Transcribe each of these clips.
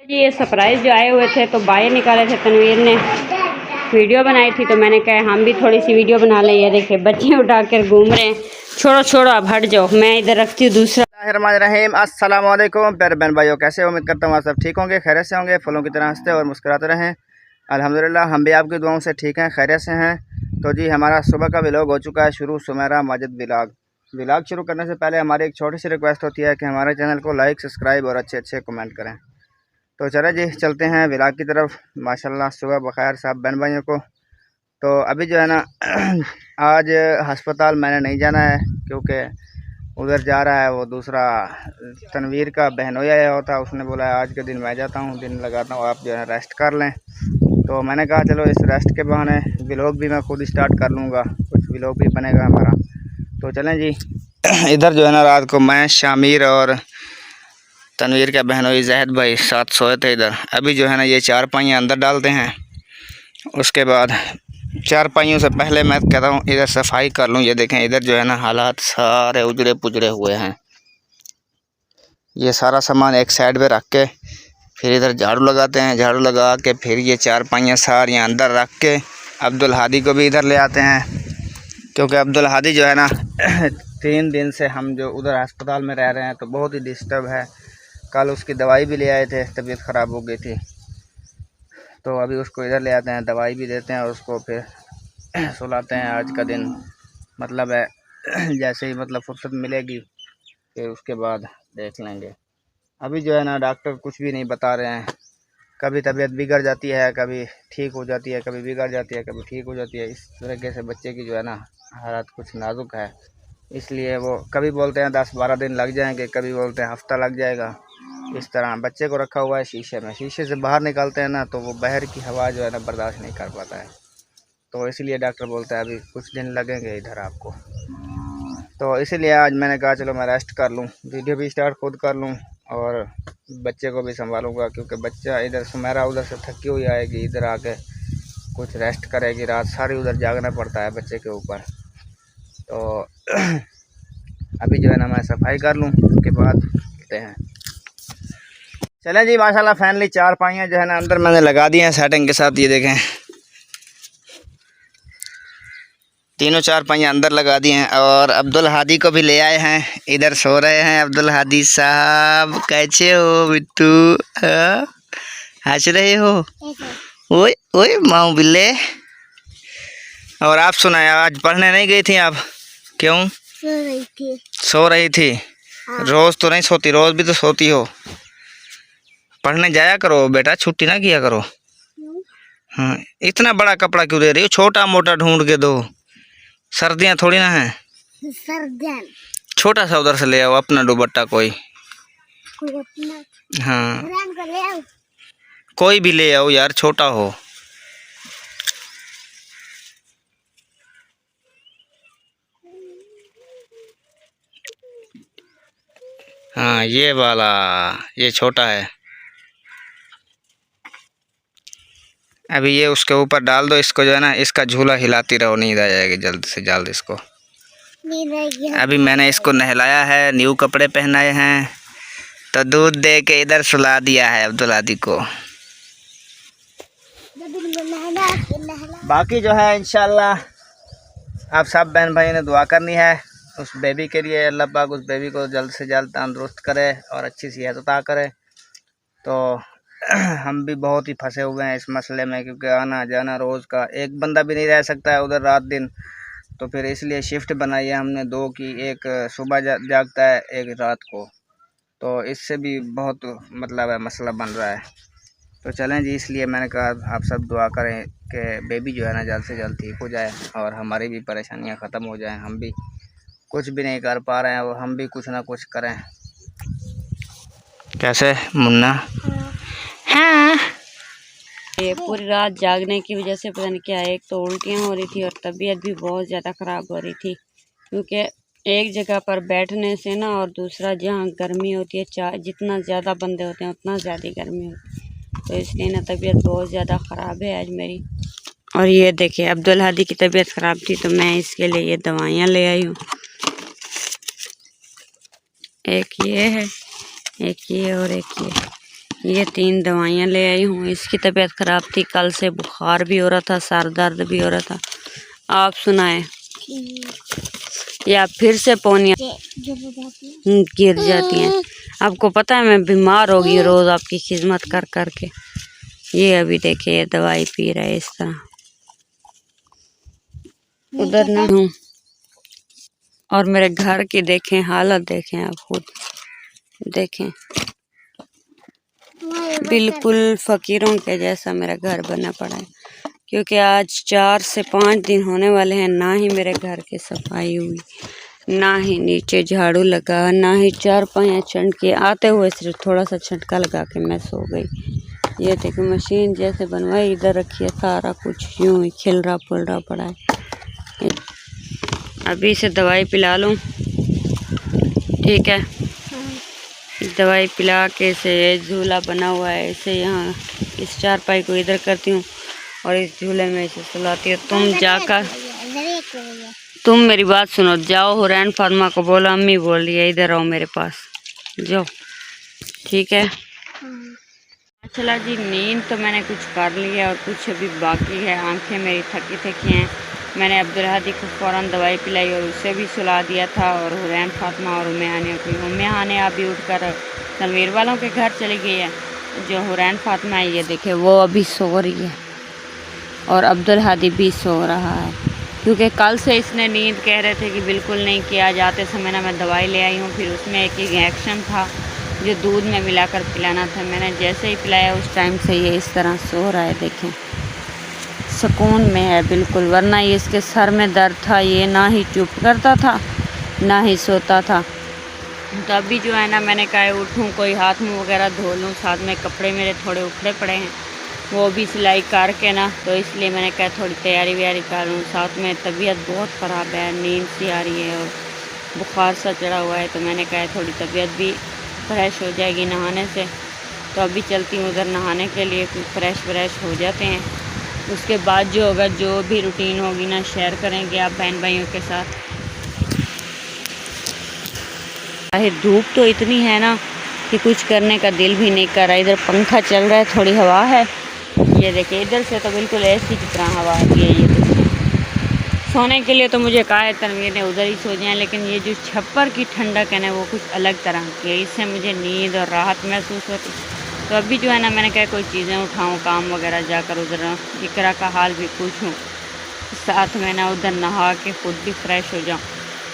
जी ये सरप्राइज़ जो आए हुए थे तो बाहर निकाले थे, तनवीर ने वीडियो बनाई थी तो मैंने कहा हम भी थोड़ी सी वीडियो बना लें। ये देखिए बच्चे उठा कर घूम रहे हैं। छोड़ो छोड़ो अब हट जाओ, मैं इधर रखती हूँ दूसरा। रहीम अस्सलाम वालेकुम प्यारे बहन भाइयों, कैसे हो? उम्मीद करता हूँ आप सब ठीक होंगे, खैरियत से होंगे, फूलों की तरह हंसते और मुस्कुराते रहें। अल्हम्दुलिल्लाह हम भी आपकी दुआओं से ठीक हैं, खैरियत से हैं। तो जी हमारा सुबह का व्लॉग हो चुका है शुरू, सुमेरा माजिद व्लॉग शुरू करने से पहले हमारी एक छोटी सी रिक्वेस्ट होती है कि हमारे चैनल को लाइक, सब्सक्राइब और अच्छे अच्छे कमेंट करें। तो चले जी चलते हैं व्लॉग की तरफ। माशाल्लाह सुबह बखैर सब बहन भाइयों को। तो अभी जो है ना आज अस्पताल मैंने नहीं जाना है क्योंकि उधर जा रहा है वो दूसरा तनवीर का बहनोई आया होता, उसने बोला आज के दिन मैं जाता हूँ, दिन लगाता हूँ, आप जो है रेस्ट कर लें। तो मैंने कहा चलो इस रेस्ट के बहाने व्लॉग भी मैं खुद स्टार्ट कर लूँगा, कुछ व्लॉग भी बनेगा हमारा। तो चलें जी इधर जो है ना रात को मैं, शामिर और तनवीर का बहनोई जहद भाई साथ सोए थे इधर। अभी जो है ना ये चार पाइयाँ अंदर डालते हैं, उसके बाद चार पाइयों से पहले मैं कहता हूँ इधर सफाई कर लूँ। ये देखें इधर जो है ना हालात सारे उजड़े पुजड़े हुए हैं। ये सारा सामान एक साइड पे रख के फिर इधर झाड़ू लगाते हैं, झाड़ू लगा के फिर ये चार पाइयाँ सारी अंदर रख के अब्दुल हादी को भी इधर ले आते हैं क्योंकि अब्दुल हादी जो है ना 3 दिन से हम जो उधर अस्पताल में रह रहे हैं तो बहुत ही डिस्टर्ब है। कल उसकी दवाई भी ले आए थे, तबीयत ख़राब हो गई थी, तो अभी उसको इधर ले आते हैं, दवाई भी देते हैं और उसको फिर सुलाते हैं। आज का दिन मतलब है जैसे ही मतलब फुर्सत मिलेगी फिर उसके बाद देख लेंगे। अभी जो है ना डॉक्टर कुछ भी नहीं बता रहे हैं, कभी तबीयत बिगड़ जाती है, कभी ठीक हो जाती है, कभी बिगड़ जाती है, कभी ठीक हो जाती है। इस तरीके से बच्चे की जो है ना हालत कुछ नाजुक है, इसलिए वो कभी बोलते हैं 10-12 दिन लग जाएंगे, कभी बोलते हैं हफ्ता लग जाएगा। इस तरह बच्चे को रखा हुआ है शीशे में, शीशे से बाहर निकालते हैं ना तो वो बाहर की हवा जो है ना बर्दाश्त नहीं कर पाता है, तो इसलिए डॉक्टर बोलता है अभी कुछ दिन लगेंगे इधर आपको। तो इसीलिए आज मैंने कहा चलो मैं रेस्ट कर लूँ, वीडियो भी स्टार्ट खुद कर लूँ और बच्चे को भी संभालूंगा क्योंकि बच्चा इधर सुमेरा उधर से थकी हुई आएगी, इधर आके कुछ रेस्ट करेगी, रात सारी उधर जागना पड़ता है बच्चे के ऊपर। तो अभी जो है ना मैं सफाई कर लूँ, उसके बाद चलते हैं। चलें जी माशाल्लाह फाइनली चार पाइयाँ जो है ना अंदर मैंने लगा दी हैं सेटिंग के साथ। ये देखें तीनों चार पाइयाँ अंदर लगा दी हैं और अब्दुल हादी को भी ले आए हैं, इधर सो रहे हैं अब्दुल हादी साहब। कैसे हो बिट्टू, हंस रहे हो? ओए ओए माऊ बिल्ले। और आप सुनाए आज पढ़ने नहीं गई थी आप? क्यों सो रही थी? हाँ। रोज तो नहीं सोती, रोज भी तो सोती हो। पढ़ने जाया करो बेटा, छुट्टी ना किया करो। हाँ इतना बड़ा कपड़ा क्यों दे रही हो, छोटा मोटा ढूंढ के दो, सर्दियाँ थोड़ी ना है। सर्दियाँ छोटा सा उधर से ले आओ अपना दुपट्टा कोई। हाँ कोई भी ले आओ यार, छोटा हो। हाँ ये वाला, ये छोटा है। अभी ये उसके ऊपर डाल दो, इसको जो है ना इसका झूला हिलाती रहो, नींद आ जाएगी जल्द से जल्द इसको। अभी मैंने इसको नहलाया है, न्यू कपड़े पहनाए हैं, तो दूध दे के इधर सुला दिया है अब्दुल हादी को। बाकी जो है इंशाल्लाह आप सब बहन भाई ने दुआ करनी है उस बेबी के लिए, अल्लाह पाक उस बेबी को जल्द से जल्द तंदुरुस्त करे और अच्छी सेहत अता करे। तो हम भी बहुत ही फंसे हुए हैं इस मसले में क्योंकि आना जाना रोज़ का, एक बंदा भी नहीं रह सकता है उधर रात दिन, तो फिर इसलिए शिफ्ट बनाई है हमने दो की, एक सुबह जागता है एक रात को, तो इससे भी बहुत मतलब है मसला बन रहा है। तो चलें जी इसलिए मैंने कहा आप सब दुआ करें कि बेबी जो है ना जल्द से जल्द ठीक हो जाए और हमारी भी परेशानियां ख़त्म हो जाएं। हम भी कुछ भी नहीं कर पा रहे हैं और हम भी कुछ ना कुछ करें। कैसे मुन्ना? हाँ ये पूरी रात जागने की वजह से पता नहीं क्या, एक तो उल्टियाँ हो रही थी और तबीयत भी बहुत ज़्यादा ख़राब हो रही थी क्योंकि एक जगह पर बैठने से ना, और दूसरा जहाँ गर्मी होती है, जितना ज़्यादा बंदे होते हैं उतना ज़्यादा गर्मी होती है, तो इसलिए ना तबीयत बहुत ज़्यादा ख़राब है आज मेरी। और ये देखिए अब्दुल हादी की तबीयत ख़राब थी तो मैं इसके लिए ये दवाइयाँ ले आई हूँ, एक ये है, एक ये और एक ये। ये 3 दवाइयाँ ले आई हूँ। इसकी तबीयत ख़राब थी, कल से बुखार भी हो रहा था, सर दर्द भी हो रहा था। आप सुनाएं। या फिर से पौनियाँ गिर जाती हैं। आपको पता है मैं बीमार हो गई रोज़ आपकी खिदमत कर कर के। ये अभी देखिए ये दवाई पी रहा है इस तरह। उधर ना हूँ। और मेरे घर की देखें हालत, देखें आप खुद देखें, बिल्कुल फ़कीरों के जैसा मेरा घर बना पड़ा है। क्योंकि आज 4 से 5 दिन होने वाले हैं, ना ही मेरे घर की सफाई हुई, ना ही नीचे झाड़ू लगा, ना ही 4 चंड के आते हुए सिर्फ थोड़ा सा छटका लगा के मैं सो गई। ये देखो मशीन जैसे बनवाई इधर रखी है, सारा कुछ यूं ही खिल रहा पुल रहा पड़ा है। अभी इसे दवाई पिला लूँ, ठीक है। दवाई पिला के इसे झूला बना हुआ है, इसे यहाँ इस चारपाई को इधर करती हूँ और इस झूले में इसे सुलाती हूँ। तुम जाकर तुम मेरी बात सुनो, जाओ हुरैन फातिमा को बोलो अम्मी बोल रही है इधर आओ मेरे पास, जाओ, ठीक है। चला जी, नींद तो मैंने कुछ कर लिया और कुछ अभी बाकी है। आंखें मेरी थकी थकी हैं। मैंने अब्दुल हादी को फ़ौरन दवाई पिलाई और उसे भी सुला दिया था। और हुरैन फातिमा और उम्मे हानिया को, उम्मे हानिया अभी उठकर तनवीर वालों के घर चली गई है। जो हुरैन फातिमा है ये देखे वो अभी सो रही है और अब्दुल हादी भी सो रहा है। क्योंकि कल से इसने नींद कह रहे थे कि बिल्कुल नहीं किया। जाते समय ना मैं दवाई ले आई हूँ, फिर उसमें एक इंजेक्शन था जो दूध में मिलाकर पिलाना था। मैंने जैसे ही पिलाया उस टाइम से ये इस तरह सो रहा है, देखें सुकून में है बिल्कुल। वरना ये इसके सर में दर्द था, ये ना ही चुप करता था ना ही सोता था। तो अभी जो है ना मैंने कहा उठूँ कोई हाथ मुँह वगैरह धो लूँ, साथ में कपड़े मेरे थोड़े उखड़े पड़े हैं वो भी सिलाई करके ना, तो इसलिए मैंने कहा थोड़ी तैयारी व्यारी कर लूँ। साथ में तबीयत बहुत ख़राब है, नींद सी आ रही है और बुखार सा चढ़ा हुआ है, तो मैंने कहा थोड़ी तबीयत भी फ्रेश हो जाएगी नहाने से। तो अभी चलती हूँ उधर नहाने के लिए, कुछ फ्रेश हो जाते हैं। उसके बाद जो होगा, जो भी रूटीन होगी ना शेयर करेंगे आप बहन भाइयों के साथ। धूप तो इतनी है ना कि कुछ करने का दिल भी नहीं कर रहा। इधर पंखा चल रहा है, थोड़ी हवा है, ये देखिए इधर से तो बिल्कुल ऐसी की तरह हवा आती है। ये देखिए सोने के लिए तो मुझे कहा है तनवीर ने उधर ही सो जाएं, लेकिन ये जो छप्पर की ठंडक है ना वो कुछ अलग तरह की है, इससे मुझे नींद और राहत महसूस होती। तो अभी जो है ना मैंने कहा कोई चीज़ें उठाऊँ, काम वगैरह जाकर उधर इकरा का हाल भी पूछूँ, साथ में ना उधर नहा के खुद भी फ्रेश हो जाऊँ।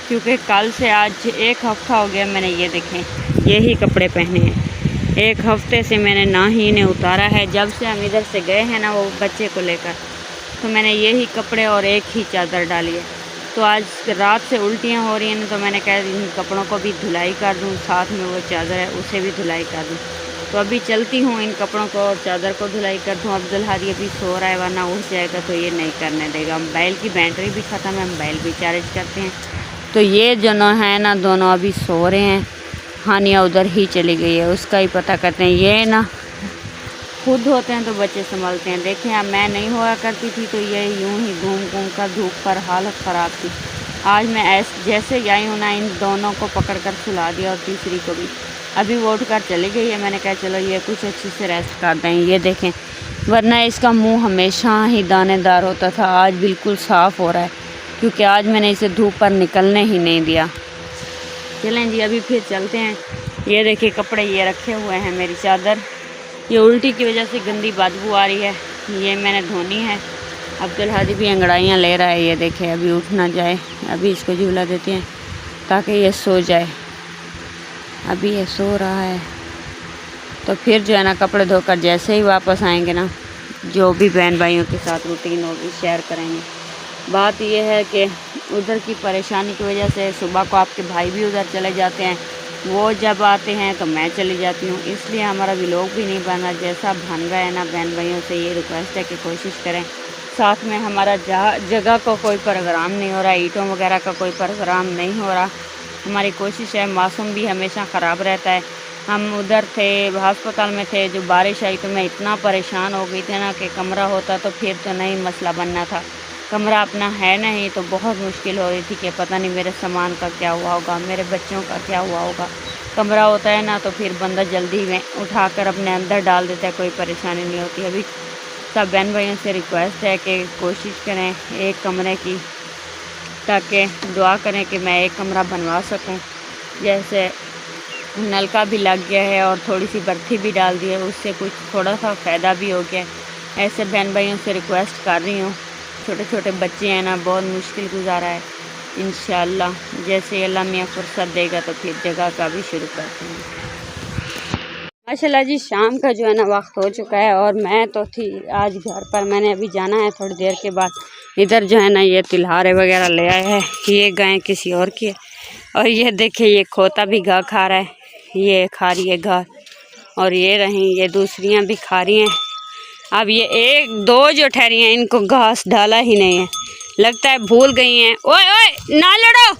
क्योंकि कल से आज 1 हफ़्ता हो गया मैंने ये देखें यही कपड़े पहने हैं। 1 हफ़्ते से मैंने ना ही इन्हें उतारा है। जब से हम इधर से गए हैं ना वो बच्चे को लेकर, तो मैंने यही कपड़े और एक ही चादर डाली है। तो आज रात से उल्टियाँ हो रही हैं, तो मैंने कहा इन कपड़ों को भी धुलाई कर दूँ, साथ में वो चादर है उसे भी धुलाई कर दूँ। तो अभी चलती हूँ, इन कपड़ों को और चादर को धुलाई कर दूँ। अब्दुल हादी अभी सो रहा है, वरना उठ जाएगा तो ये नहीं करने देगा। मोबाइल की बैटरी भी ख़त्म है, मोबाइल भी चार्ज करते हैं। तो ये दोनों हैं ना, दोनों अभी सो रहे हैं। हानिया उधर ही चली गई है, उसका ही पता करते हैं। ये ना खुद होते हैं तो बच्चे संभालते हैं। देखें अब मैं नहीं हुआ करती थी तो ये यूं ही घूम कर धूप पर हालत ख़राब थी। आज मैं जैसे आई हूँ ना, इन दोनों को पकड़ कर सुला दिया और तीसरी को भी। अभी वो उठ कर चली गई है। मैंने कहा चलो ये कुछ अच्छे से रेस्ट कर दें। ये देखें, वरना इसका मुँह हमेशा ही दानेदार होता था, आज बिल्कुल साफ़ हो रहा है, क्योंकि आज मैंने इसे धूप पर निकलने ही नहीं दिया। चलें जी अभी फिर चलते हैं। ये देखिए कपड़े ये रखे हुए हैं, मेरी चादर ये उल्टी की वजह से गंदी बदबू आ रही है, ये मैंने धोनी है। अब्दुल हादी भी अंगड़ाइयाँ ले रहा है, ये देखे अभी उठ ना जाए। अभी इसको झूला देते हैं ताकि ये सो जाए। अभी ये सो रहा है, तो फिर जो है ना कपड़े धोकर जैसे ही वापस आएंगे ना, जो भी बहन भाइयों के साथ रूटीन होगी शेयर करेंगे। बात यह है कि उधर की परेशानी की वजह से सुबह को आपके भाई भी उधर चले जाते हैं, वो जब आते हैं तो मैं चली जाती हूँ, इसलिए हमारा व्लॉग भी नहीं बना। जैसा बन रहा है ना, बहन भाइयों से ये रिक्वेस्ट है कि कोशिश करें। साथ में हमारा जगह को कोई प्रोग्राम नहीं हो रहा, ईंटों वगैरह का कोई प्रोग्राम नहीं हो रहा। हमारी कोशिश है। मौसम भी हमेशा ख़राब रहता है। हम उधर थे, अस्पताल में थे, जो बारिश आई तो मैं इतना परेशान हो गई थी ना कि कमरा होता तो फिर तो नहीं मसला बनना था। कमरा अपना है नहीं तो बहुत मुश्किल हो रही थी कि पता नहीं मेरे सामान का क्या हुआ होगा, मेरे बच्चों का क्या हुआ होगा। कमरा होता है ना, तो फिर बंदा जल्दी में उठाकर अपने अंदर डाल देता है, कोई परेशानी नहीं होती। अभी सब बहन भाइयों से रिक्वेस्ट है कि कोशिश करें एक कमरे की, ताकि दुआ करें कि मैं एक कमरा बनवा सकूं। जैसे नलका भी लग गया है और थोड़ी सी बर्थी भी डाल दी है, उससे कुछ थोड़ा सा फ़ायदा भी हो गया। ऐसे बहन भाइयों से रिक्वेस्ट कर रही हूँ, छोटे छोटे बच्चे हैं ना, बहुत मुश्किल गुजारा है। इंशाअल्लाह जैसे अल्लाह मियाँ फुर्सत देगा तो फिर जगह का भी शुरू करते हैं। माशाल्लाह जी, शाम का जो है ना वक्त हो चुका है और मैं तो थी आज घर पर। मैंने अभी जाना है थोड़ी देर के बाद। इधर जो है ना ये तिलहारे वगैरह ले आए हैं, ये गाय किसी और की है। और ये देखिए ये खोता भी घास खा रहा है, ये खा रही है घास, और ये रही ये दूसरियाँ भी खा रही हैं। अब ये एक दो जो ठहरी हैं, इनको घास डाला ही नहीं है, लगता है भूल गई हैं। ओए ओए ना लड़ो,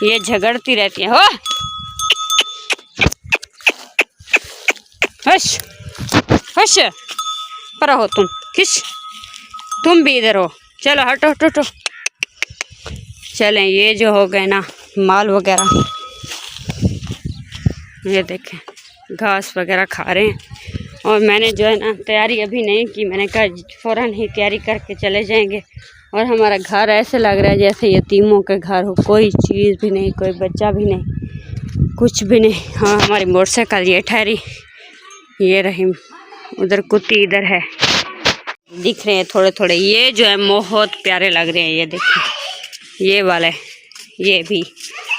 ये झगड़ती रहती है। हो हश हश, पर हो तुम किस, तुम भी इधर हो, चलो हटो हटो हटो। चलें, ये जो हो गए ना माल वगैरह, ये देखें घास वगैरह खा रहे हैं। और मैंने जो है ना तैयारी अभी नहीं की, मैंने कहा फ़ौरन ही तैयारी करके चले जाएंगे। और हमारा घर ऐसे लग रहा है जैसे यतीमों के घर हो, कोई चीज़ भी नहीं, कोई बच्चा भी नहीं, कुछ भी नहीं। हाँ, हमारी मोटरसाइकिल ये ठहरी, ये रही, उधर कुत्ती इधर है, दिख रहे हैं थोड़े थोड़े। ये जो है बहुत प्यारे लग रहे हैं, ये देखिए ये वाले, ये भी।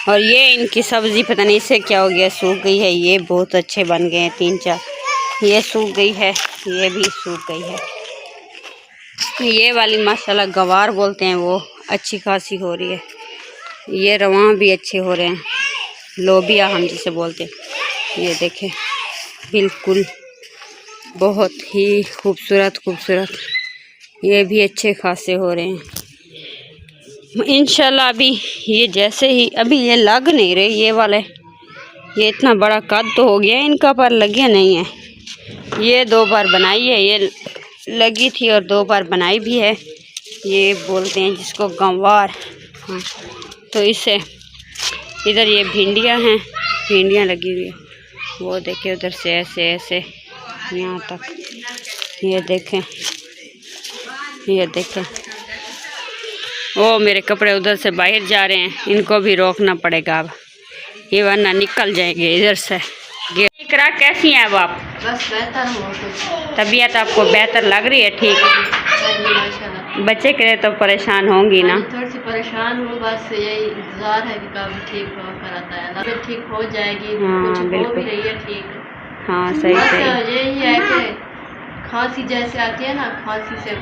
और ये इनकी सब्ज़ी पता नहीं इससे क्या हो गया, सूख गई है। ये बहुत अच्छे बन गए हैं, 3-4। ये सूख गई है, ये भी सूख गई है। ये वाली माशाल्लाह गवार बोलते हैं, वो अच्छी खासी हो रही है। ये रवां भी अच्छे हो रहे हैं, लोबिया हम जिसे बोलते हैं। ये देखें बिल्कुल बहुत ही खूबसूरत खूबसूरत, ये भी अच्छे खासे हो रहे हैं इंशाल्लाह। अभी ये जैसे ही अभी ये लग नहीं रहे, ये वाले, ये इतना बड़ा कद तो हो गया है इनका, पर लगे नहीं है। ये 2 बार बनाई है, ये लगी थी और 2 बार बनाई भी है। ये बोलते हैं जिसको गंवार। हाँ, तो इसे इधर ये भिंडियाँ हैं, भिंडियाँ लगी हुई है, वो देखें उधर से ऐसे ऐसे यहाँ तक। ये देखें, ये देखें, ओ मेरे कपड़े उधर से बाहर जा रहे हैं, इनको भी रोकना पड़ेगा अब, ये वरना निकल जाएंगे इधर से। इकरा कैसी हैं अब आप? बस बेहतर हो, तबीयत आपको बेहतर लग रही है? ठीक। बच्चे के लिए तो परेशान होंगी ना? थोड़ी सी परेशान हूँ, बस यही इंतजार है कि कब ठीक हो कर आता है, तबीयत ठीक हो जाएगी। हाँ, कुछ हो बिल्कुल। भी रही है ठीक। हाँ सही बस सही। यही है कि खांसी जैसे आती है ना, खांसी से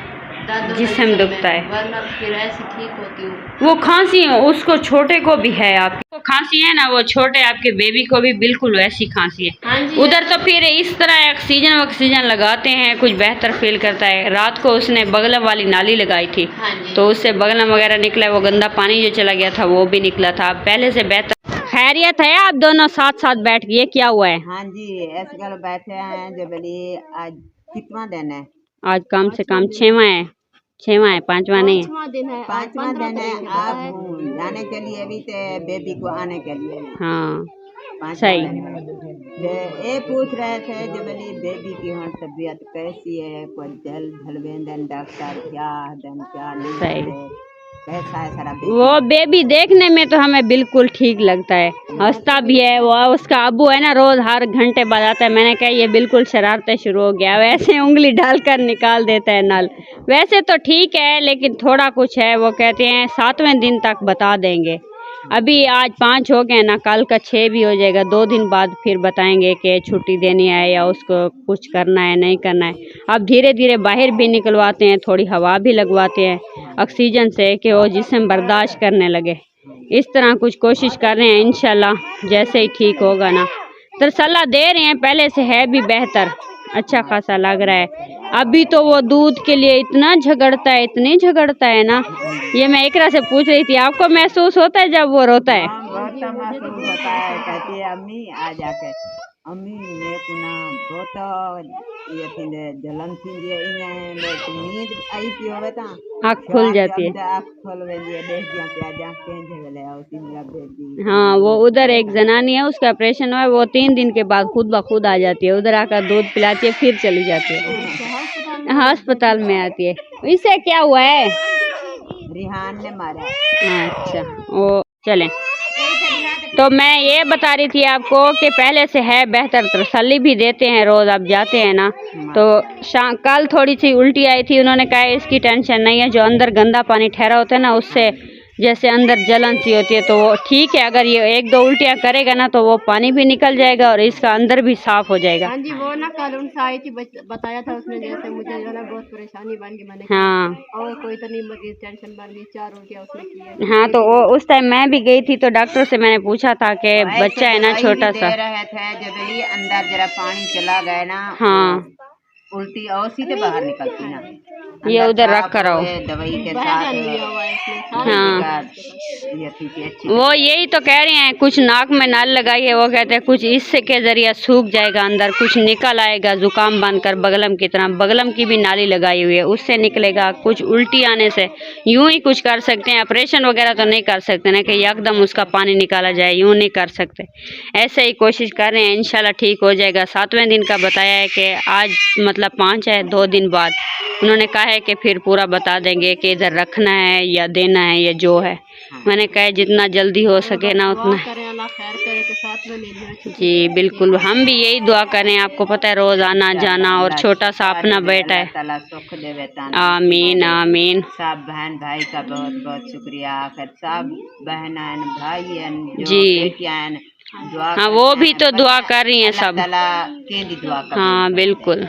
दर्द जिस्म दुखता है, वरना फिर ऐसी ठीक होती हूँ। वो खांसी उसको छोटे को भी है, आपको खांसी है ना, वो छोटे आपके बेबी को भी बिल्कुल वैसी खांसी है। हाँ जी, उधर तो फिर इस तरह ऑक्सीजन लगाते हैं, कुछ बेहतर फील करता है। रात को उसने बगलम वाली नाली लगाई थी, हाँ जी, तो उससे बगलम वगैरह निकला, वो गंदा पानी जो चला गया था वो भी निकला था, पहले से बेहतर। खैरियत है? आप दोनों साथ साथ बैठ गए, क्या हुआ है? हाँ जी, ऐसे कल बैठे हैं जो बोली आज कितना दिन है? आज कम से कम 6वां है, 6वां है, 5वां नहीं है। 5वां दिन है। आप जाने के लिए भी थे बेबी को आने के लिए। हाँ 5वां सही। दिन है। ये पूछ रहे थे जो बोली बेबी की हाँ तबीयत कैसी है, कोई जल ढलवेंदन डॉक्टर क्या दिन क्या सही। नहीं, कैसा है सारा बेबी? वो बेबी देखने में तो हमें बिल्कुल ठीक लगता है, हंसता भी है। वो उसका अब्बू है ना, रोज हर घंटे बाद आता है। मैंने कहा ये बिल्कुल शरारतें शुरू हो गया, वैसे उंगली डालकर निकाल देता है नल। वैसे तो ठीक है, लेकिन थोड़ा कुछ है, वो कहते हैं 7वें दिन तक बता देंगे। अभी आज 5 हो गए ना, कल का 6 भी हो जाएगा। 2 दिन बाद फिर बताएंगे कि छुट्टी देनी है या उसको कुछ करना है नहीं करना है। अब धीरे धीरे बाहर भी निकलवाते हैं, थोड़ी हवा भी लगवाते हैं ऑक्सीजन से, कि वो जिस्म बर्दाश्त करने लगे। इस तरह कुछ कोशिश कर रहे हैं, इंशाल्लाह जैसे ही ठीक होगा ना। तो सलाह दे रहे हैं, पहले से है भी बेहतर, अच्छा खासा लग रहा है। अभी तो वो दूध के लिए इतना झगड़ता है, इतनी झगड़ता है ना। ये मैं एकरा से पूछ रही थी, आपको महसूस होता है जब वो रोता है? बहुत महसूस होता है। कहती है अम्मी आ जाके, अम्मी मेरे को ना बहुत ये थी जलन थी, ये नींद आई थी होवे था आँख खुल जाती है। आँख खोल वेंदी है देख जा पे जा के झगले आउती मेरा बेबी। हाँ, वो उधर एक जनानी है, उसका ऑपरेशन हुआ है, वो 3 दिन के बाद खुद ब खुद आ जाती है, उधर आकर दूध पिलाती है, फिर चली जाती है, अस्पताल में आती है। इससे क्या हुआ है? रिहान ने मारा। अच्छा, वो चलें। तो मैं ये बता रही थी आपको कि पहले से है बेहतर, तसल्ली भी देते हैं, रोज आप जाते हैं ना। तो कल थोड़ी सी उल्टी आई थी, उन्होंने कहा इसकी टेंशन नहीं है, जो अंदर गंदा पानी ठहरा होता है ना, उससे जैसे अंदर जलन सी होती है, तो वो ठीक है, अगर ये 1-2 उल्टियाँ करेगा ना तो वो पानी भी निकल जाएगा और इसका अंदर भी साफ हो जाएगा। हाँ जी, वो ना कल उनसे आई थी, बताया था उसने, जैसे मुझे जो ना बहुत परेशानी बन गई, मैंने हाँ, और कोई तो नहीं मरीज टेंशन बन गई, 4 उल्टियाँ उसने की है। हाँ, तो वो उस टाइम मैं भी गई थी, तो डॉक्टर से मैंने पूछा था कि बच्चा है ना छोटा सा, दे रहे थे, जब भी अंदर जरा पानी चला गया ना, हाँ, उल्टी और सीधे बाहर निकलती ना, ये उधर रख कर आओ। दवाई के साथ। हाँ, ये अच्छी। वो यही तो कह रहे हैं, कुछ नाक में नल लगाई है, वो कहते हैं कुछ इससे के जरिए सूख जाएगा अंदर, कुछ निकल आएगा जुकाम बनकर, बगलम की तरह, बगलम की भी नाली लगाई हुई है, उससे निकलेगा, कुछ उल्टी आने से यूं ही कुछ कर सकते हैं, ऑपरेशन वगैरह तो नहीं कर सकते ना कि एकदम उसका पानी निकाला जाए, यूं नहीं कर सकते, ऐसे ही कोशिश कर रहे हैं, इंशाल्लाह ठीक हो जाएगा। 7वें दिन का बताया है कि आज मतलब 5 है, 2 दिन बाद उन्होंने कहा है कि फिर पूरा बता देंगे कि इधर रखना है या देना है या जो है। मैंने कहा जितना जल्दी हो सके ना उतना। जी बिल्कुल, हम भी यही दुआ करें, आपको पता है रोज आना जाना, और छोटा सा अपना बेटा है। सुख देवे। आमीन आमीन। सब बहन भाई का बहुत बहुत शुक्रिया, सब बहन भाई जी दुआ, हाँ, वो भी तो दुआ कर रही हैं सब। दुआ कर। हाँ बिल्कुल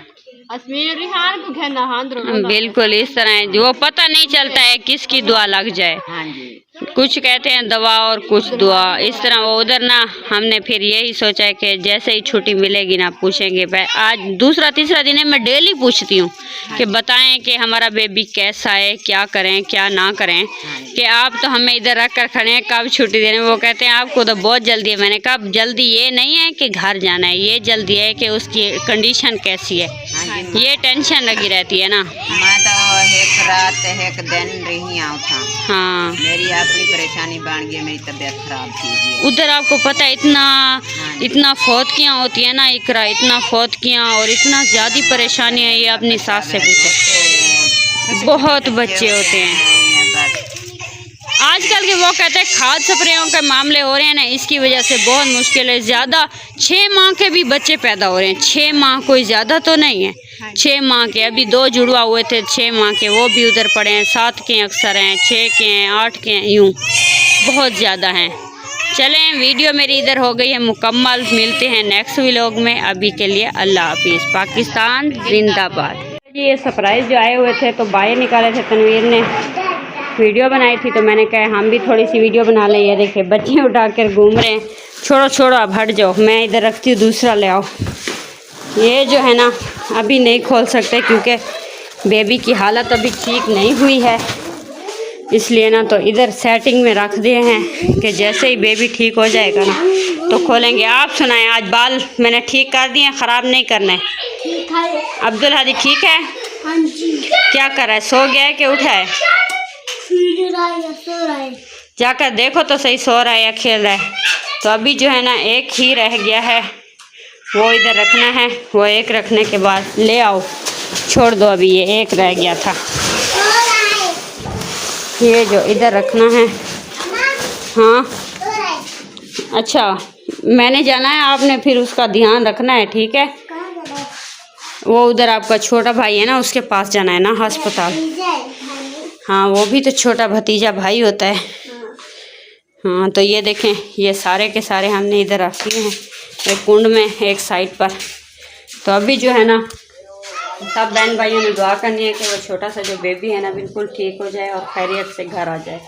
बिल्कुल, इस तरह है, वो पता नहीं चलता है किसकी दुआ लग जाए। हाँ जी, कुछ कहते हैं दवा और कुछ दुआ, इस तरह वो उधर ना। हमने फिर यही सोचा है कि जैसे ही छुट्टी मिलेगी ना पूछेंगे। आज दूसरा तीसरा दिन है, मैं डेली पूछती हूँ कि बताएं कि हमारा बेबी कैसा है, क्या करें क्या ना करें, कि आप तो हमें इधर रख कर खड़े हैं, कब छुट्टी देने। वो कहते हैं आपको तो बहुत जल्दी है। मैंने कहा जल्दी ये नहीं है कि घर जाना है, ये जल्दी है कि उसकी कंडीशन कैसी है, ये टेंशन लगी रहती है ना। मैं तो एक रात एक दिन रही हूँ था। हाँ, मेरी अपनी परेशानी बन गई, मेरी तबीयत खराब थी। उधर आपको पता है इतना फौतकियाँ होती है ना, इकरा इतना फौतकियाँ और इतना ज़्यादा परेशानी है। ये अपनी सास से पूछो, बहुत बच्चे होते हैं आजकल के। वो कहते हैं खाद स्प्रेयों के मामले हो रहे हैं ना, इसकी वजह से बहुत मुश्किल है। ज़्यादा 6 माह के भी बच्चे पैदा हो रहे हैं। 6 माह कोई ज़्यादा तो नहीं है, 6 माह के। अभी 2 जुड़वा हुए थे 6 माह के, वो भी उधर पड़े हैं। 7 के अक्सर हैं, 6 के हैं, 8 के हैं, यूँ बहुत ज़्यादा हैं। चलें, वीडियो मेरी इधर हो गई है मुकम्मल। मिलते हैं नेक्स्ट व्लॉग में। अभी के लिए अल्लाह हाफिज़। पाकिस्तान जिंदाबाद। ये सरप्राइज़ जो आए हुए थे, तो बाहर निकाले थे, तनवीर ने वीडियो बनाई थी, तो मैंने कहा हम भी थोड़ी सी वीडियो बना लें। ये देखिए बच्चे उठा कर घूम रहे हैं। छोड़ो छोड़ो, अब हट जाओ, मैं इधर रखती हूँ, दूसरा ले आओ। ये जो है ना अभी नहीं खोल सकते क्योंकि बेबी की हालत अभी ठीक नहीं हुई है, इसलिए ना तो इधर सेटिंग में रख दिए हैं कि जैसे ही बेबी ठीक हो जाएगा ना तो खोलेंगे। आप सुनाएं, आज बाल मैंने ठीक कर दिए, ख़राब नहीं करना है। अब्दुल हादी ठीक है? हाँ जी। क्या कर रहा है, सो गया है कि उठा है? सो रहा है। जाकर देखो तो सही, सो रहा है या खेल रहा है। तो अभी जो है ना एक ही रह गया है, वो इधर रखना है। वो एक रखने के बाद ले आओ, छोड़ दो, अभी ये एक रह गया था, ये जो इधर रखना है। हाँ अच्छा, मैंने जाना है, आपने फिर उसका ध्यान रखना है, ठीक है? वो उधर आपका छोटा भाई है ना, उसके पास जाना है ना अस्पताल। हाँ, वो भी तो छोटा भतीजा भाई होता है। हाँ, तो ये देखें, ये सारे के सारे हमने इधर रख दिए हैं, एक कुंड में, एक साइड पर। तो अभी जो है ना सब बहन भाइयों ने दुआ करनी है कि वो छोटा सा जो बेबी है ना बिल्कुल ठीक हो जाए और खैरियत से घर आ जाए।